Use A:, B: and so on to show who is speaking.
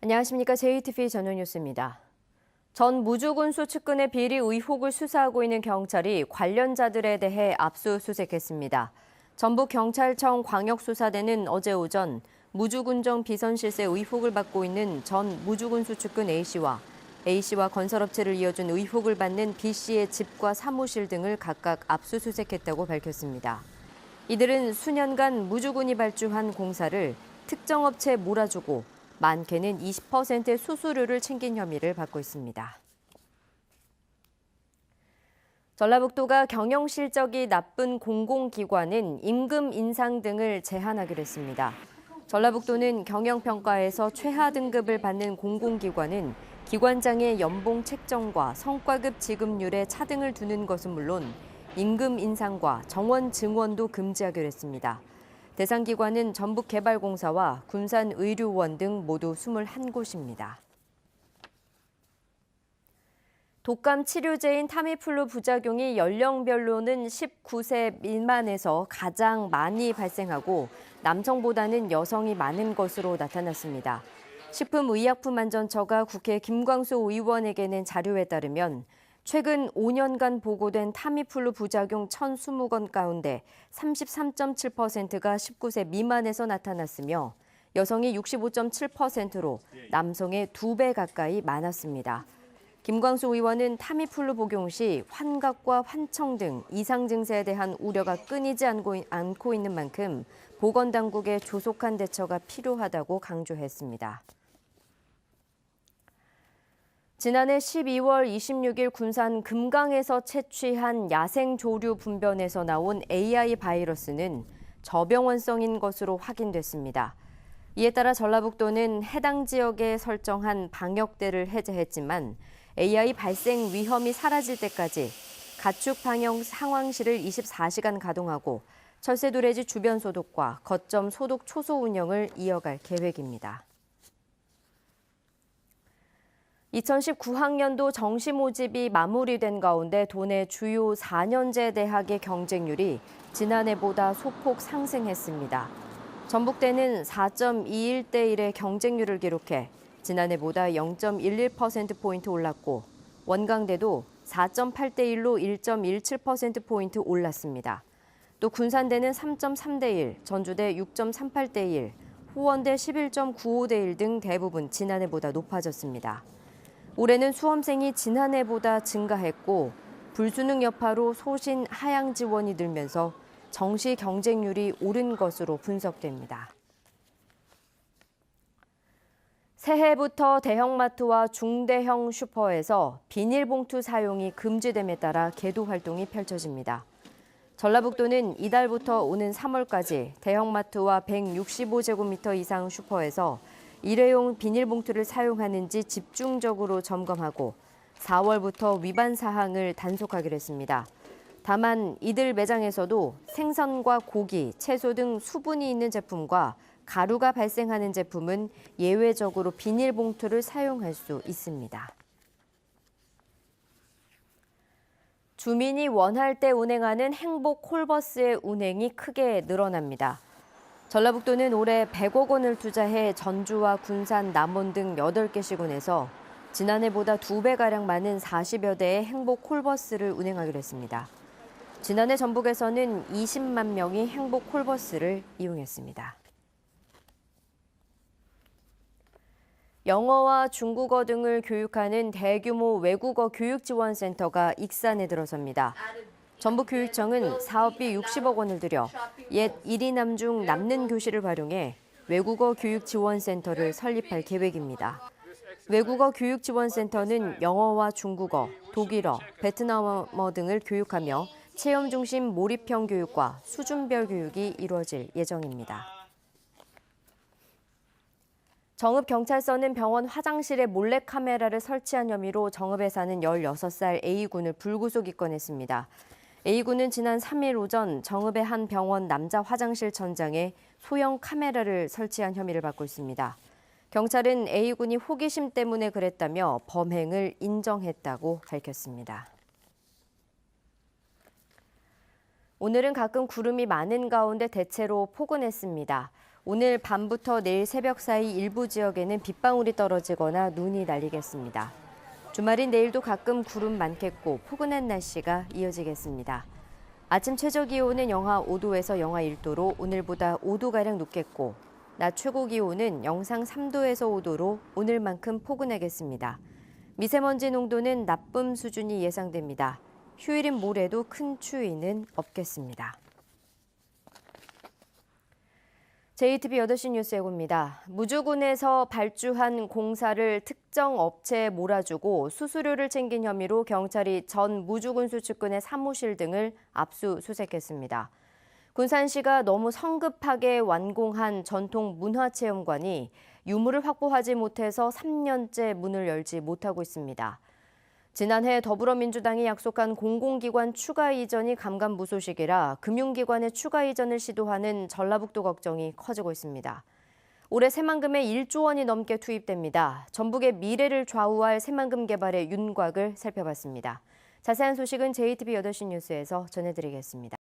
A: 안녕하십니까. JTV 전용뉴스입니다. 전 무주군수 측근의 비리 의혹을 수사하고 있는 경찰이 관련자들에 대해 압수수색했습니다. 전북경찰청 광역수사대는 어제 오전 무주군정 비선실세 의혹을 받고 있는 전 무주군수 측근 A씨와 건설업체를 이어준 의혹을 받는 B씨의 집과 사무실 등을 각각 압수수색했다고 밝혔습니다. 이들은 수년간 무주군이 발주한 공사를 특정 업체에 몰아주고 많게는 20%의 수수료를 챙긴 혐의를 받고 있습니다. 전라북도가 경영 실적이 나쁜 공공기관은 임금 인상 등을 제한하기로 했습니다. 전라북도는 경영평가에서 최하 등급을 받는 공공기관은 기관장의 연봉 책정과 성과급 지급률에 차등을 두는 것은 물론 임금 인상과 정원 증원도 금지하기로 했습니다. 대상 기관은 전북개발공사와 군산의료원 등 모두 21곳입니다. 독감 치료제인 타미플루 부작용이 연령별로는 19세 미만에서 가장 많이 발생하고 남성보다는 여성이 많은 것으로 나타났습니다. 식품의약품안전처가 국회 김광수 의원에게 낸 자료에 따르면 최근 5년간 보고된 타미플루 부작용 1,020건 가운데 33.7%가 19세 미만에서 나타났으며 여성이 65.7%로 남성의 2배 가까이 많았습니다. 김광수 의원은 타미플루 복용 시 환각과 환청 등 이상 증세에 대한 우려가 끊이지 않고 있는 만큼 보건당국의 조속한 대처가 필요하다고 강조했습니다. 지난해 12월 26일 군산 금강에서 채취한 야생조류 분변에서 나온 AI 바이러스는 저병원성인 것으로 확인됐습니다. 이에 따라 전라북도는 해당 지역에 설정한 방역대를 해제했지만 AI 발생 위험이 사라질 때까지 가축 방역 상황실을 24시간 가동하고 철새도래지 주변 소독과 거점 소독 초소 운영을 이어갈 계획입니다. 2019학년도 정시 모집이 마무리된 가운데 도내 주요 4년제 대학의 경쟁률이 지난해보다 소폭 상승했습니다. 전북대는 4.21대 1의 경쟁률을 기록해 지난해보다 0.11%포인트 올랐고 원광대도 4.8대 1로 1.17%포인트 올랐습니다. 또 군산대는 3.3대 1, 전주대 6.38대 1, 호원대 11.95대 1 등 대부분 지난해보다 높아졌습니다. 올해는 수험생이 지난해보다 증가했고 불수능 여파로 소신 하향 지원이 늘면서 정시 경쟁률이 오른 것으로 분석됩니다. 새해부터 대형마트와 중대형 슈퍼에서 비닐봉투 사용이 금지됨에 따라 계도 활동이 펼쳐집니다. 전라북도는 이달부터 오는 3월까지 대형마트와 165제곱미터 이상 슈퍼에서 일회용 비닐봉투를 사용하는지 집중적으로 점검하고 4월부터 위반 사항을 단속하기로 했습니다. 다만 이들 매장에서도 생선과 고기, 채소 등 수분이 있는 제품과 가루가 발생하는 제품은 예외적으로 비닐봉투를 사용할 수 있습니다. 주민이 원할 때 운행하는 행복 콜버스의 운행이 크게 늘어납니다. 전라북도는 올해 100억 원을 투자해 전주와 군산, 남원 등 8개 시군에서 지난해보다 2배가량 많은 40여 대의 행복 콜버스를 운행하기로 했습니다. 지난해 전북에서는 20만 명이 행복 콜버스를 이용했습니다. 영어와 중국어 등을 교육하는 대규모 외국어 교육지원센터가 익산에 들어섭니다. 전북교육청은 사업비 60억 원을 들여 옛 1이 남중 남는 교실을 활용해 외국어 교육지원센터를 설립할 계획입니다. 외국어 교육지원센터는 영어와 중국어, 독일어, 베트남어 등을 교육하며 체험 중심 몰입형 교육과 수준별 교육이 이루어질 예정입니다. 정읍경찰서는 병원 화장실에 몰래카메라를 설치한 혐의로 정읍에 사는 16살 A군을 불구속 입건했습니다. A군은 지난 3일 오전 정읍의 한 병원 남자 화장실 천장에 소형 카메라를 설치한 혐의를 받고 있습니다. 경찰은 A군이 호기심 때문에 그랬다며 범행을 인정했다고 밝혔습니다. 오늘은 가끔 구름이 많은 가운데 대체로 포근했습니다. 오늘 밤부터 내일 새벽 사이 일부 지역에는 빗방울이 떨어지거나 눈이 날리겠습니다. 주말인 내일도 가끔 구름 많겠고 포근한 날씨가 이어지겠습니다. 아침 최저기온은 영하 5도에서 영하 1도로 오늘보다 5도가량 높겠고 낮 최고기온은 영상 3도에서 5도로 오늘만큼 포근하겠습니다. 미세먼지 농도는 나쁨 수준이 예상됩니다. 휴일인 모레도 큰 추위는 없겠습니다. JTB 8시 뉴스 예고입니다. 무주군에서 발주한 공사를 특정 업체에 몰아주고 수수료를 챙긴 혐의로 경찰이 전 무주군수 측근의 사무실 등을 압수수색했습니다. 군산시가 너무 성급하게 완공한 전통 문화체험관이 유물을 확보하지 못해서 3년째 문을 열지 못하고 있습니다. 지난해 더불어민주당이 약속한 공공기관 추가 이전이 감감무소식이라 금융기관의 추가 이전을 시도하는 전라북도 걱정이 커지고 있습니다. 올해 새만금에 1조 원이 넘게 투입됩니다. 전북의 미래를 좌우할 새만금 개발의 윤곽을 살펴봤습니다. 자세한 소식은 JTB 8시 뉴스에서 전해드리겠습니다.